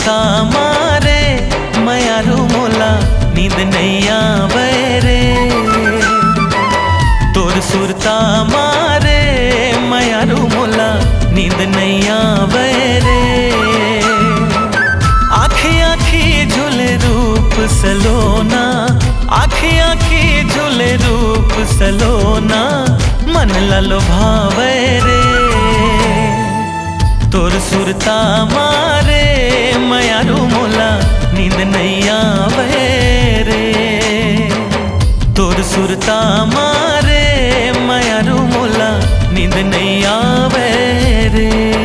सुरता मारे मयारू मोला नींद नहीं आवे रे। तोर सुरता मारे मयारू मोला नींद नहीं आवे रे। आँखी आँखी झूले रूप सलोना, आँखी आँखी झूले रूप सलोना, मन लालो भावे रे। तोर सुरता मारे मयारू मोला नींद नहीं आवे रे। तोर सुरता मारे मयारू मोला नींद नहीं आवे रे।